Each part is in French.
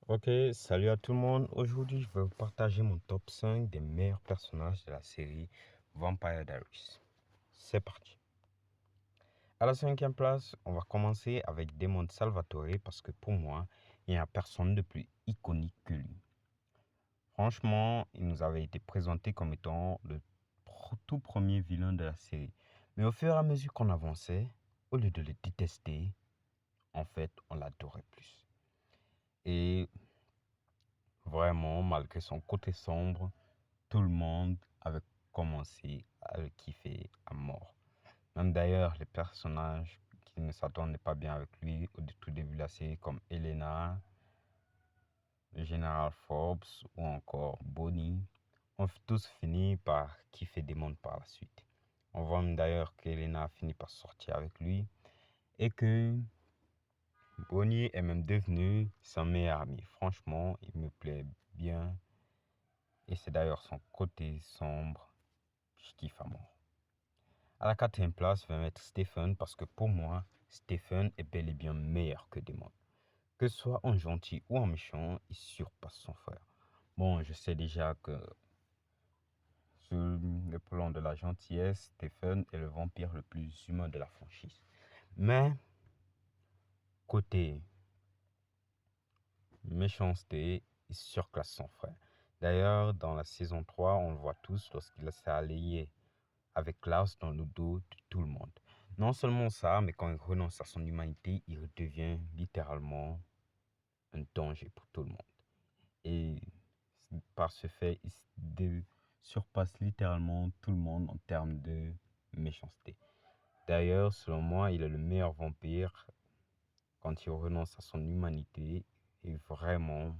Ok, salut à tout le monde. Aujourd'hui, je vais vous partager mon top 5 des meilleurs personnages de la série Vampire Diaries. C'est parti. À la cinquième place, on va commencer avec Damon Salvatore parce que pour moi, il n'y a personne de plus iconique que lui. Franchement, il nous avait été présenté comme étant le tout premier vilain de la série. Mais au fur et à mesure qu'on avançait, au lieu de le détester, en fait, on l'adorait plus. Et vraiment, malgré son côté sombre, tout le monde avait commencé à le kiffer à mort. Même d'ailleurs, les personnages qui ne s'attendaient pas bien avec lui au tout début de la série, comme Elena, le général Forbes ou encore Bonnie, ont tous fini par kiffer Damon par la suite. On voit même d'ailleurs qu'Elena a fini par sortir avec lui et que Bonnie est même devenue son meilleur ami. Franchement, il me plaît bien et c'est d'ailleurs son côté sombre que je kiffe à mort. À la quatrième place, je vais mettre Stephen parce que pour moi, Stephen est bel et bien meilleur que Damon. Que ce soit en gentil ou en méchant, il surpasse son frère. Bon, je sais déjà que sur le plan de la gentillesse, Stephen est le vampire le plus humain de la franchise. Mais côté méchanceté, il surclasse son frère. D'ailleurs, dans la saison 3, on le voit tous lorsqu'il s'est allié avec Klaus dans le dos de tout le monde. Non seulement ça, mais quand il renonce à son humanité, il devient littéralement un danger pour tout le monde. Et par ce fait, il surpasse littéralement tout le monde en termes de méchanceté. D'ailleurs, selon moi, il est le meilleur vampire quand il renonce à son humanité et vraiment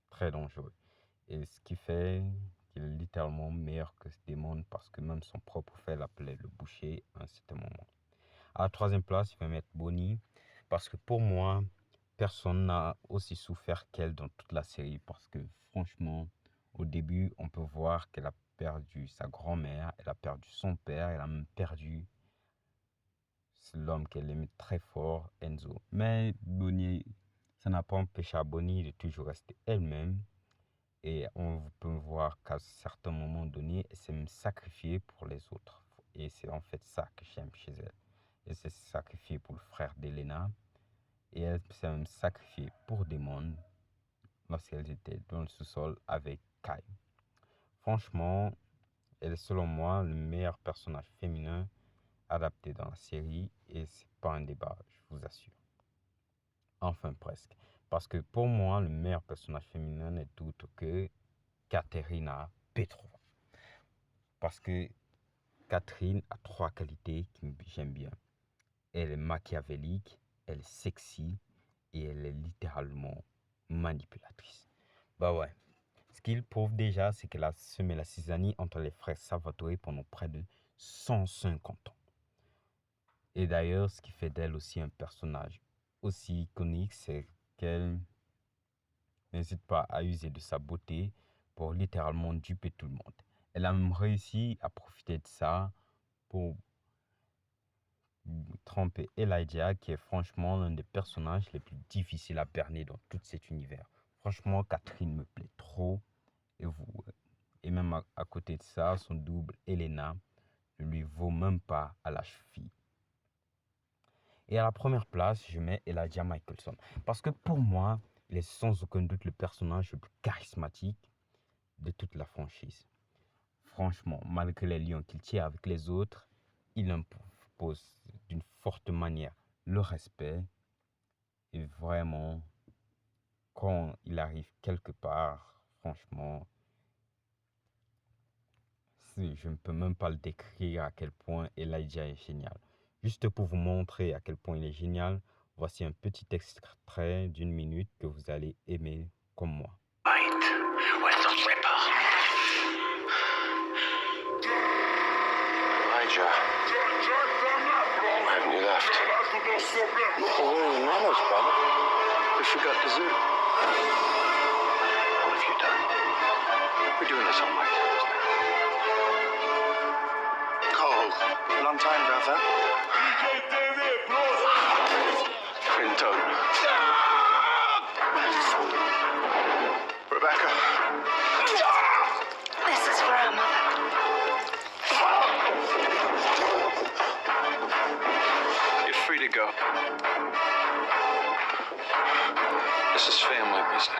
très dangereux. Et ce qui fait qu'il est littéralement meilleur que ce démon parce que même son propre frère l'appelait le boucher à un certain moment. À la troisième place, je vais mettre Bonnie parce que pour moi, personne n'a aussi souffert qu'elle dans toute la série parce que franchement, au début, on peut voir qu'elle a perdu sa grand-mère, elle a perdu son père, elle a même perdu l'homme qu'elle aimait très fort, Enzo. Mais Bonnie, ça n'a pas empêché à Bonnie de toujours rester elle-même. Et on peut voir qu'à certains moments donnés, elle s'est même sacrifiée pour les autres. Et c'est en fait ça que j'aime chez elle. Elle s'est sacrifiée pour le frère d'Elena. Et elle s'est même sacrifiée pour Damon lorsqu'elle était dans le sous-sol avec Kai. Franchement, elle est selon moi le meilleur personnage féminin adapté dans la série. Et c'est pas un débat, je vous assure. Enfin presque. Parce que pour moi, le meilleur personnage féminin n'est autre que Katerina Petrova. Parce que Catherine a trois qualités que j'aime bien. Elle est machiavélique, elle est sexy et elle est littéralement manipulatrice. Bah ouais. Ce qu'il prouve déjà, c'est qu'elle a semé la cisanie entre les frères Salvatore pendant près de 150 ans. Et d'ailleurs, ce qui fait d'elle aussi un personnage aussi iconique, c'est qu'elle n'hésite pas à user de sa beauté pour littéralement duper tout le monde. Elle a même réussi à profiter de ça pour tromper Elijah, qui est franchement l'un des personnages les plus difficiles à berner dans tout cet univers. Franchement, Catherine me plaît trop. Et même à côté de ça, son double, Elena, ne lui vaut même pas à la cheville. Et à la première place, je mets Elijah Michelson. Parce que pour moi, il est sans aucun doute le personnage le plus charismatique de toute la franchise. Franchement, malgré les liens qu'il tient avec les autres, il impose d'une forte manière le respect. Et vraiment, quand il arrive quelque part, franchement, je ne peux même pas le décrire à quel point Elijah est génial. Juste pour vous montrer à quel point il est génial, voici un petit extrait d'une minute que vous allez aimer comme moi. Elijah, why haven't you left? Well, where are the manners, brother? We forgot the zoo. What have you done? We're doing this on my terms now. Cole, long time, brother. Quinto. This is family business.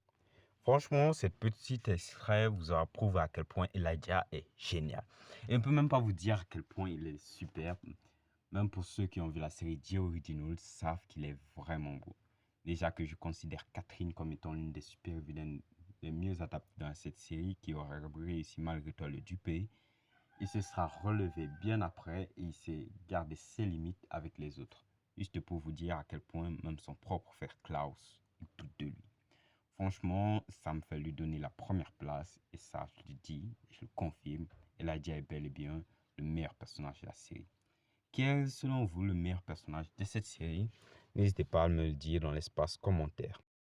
Franchement, cette petite extrait vous aura prouvé à quel point Elijah est génial. Et on ne peut même pas vous dire à quel point il est superbe. Même pour ceux qui ont vu la série The Originals savent qu'il est vraiment beau. Déjà que je considère Catherine comme étant l'une des super vilaines les mieux adaptées dans cette série, qui aurait réussi malgré tout à le duper. Il se sera relevé bien après et il s'est gardé ses limites avec les autres. Juste pour vous dire à quel point même son propre frère Klaus il doute de lui. Franchement, ça me fait lui donner la première place et ça, je le dis, je le confirme, Elijah est bel et bien le meilleur personnage de la série. Quel est selon vous le meilleur personnage de cette série? N'hésitez pas à me le dire dans l'espace commentaire.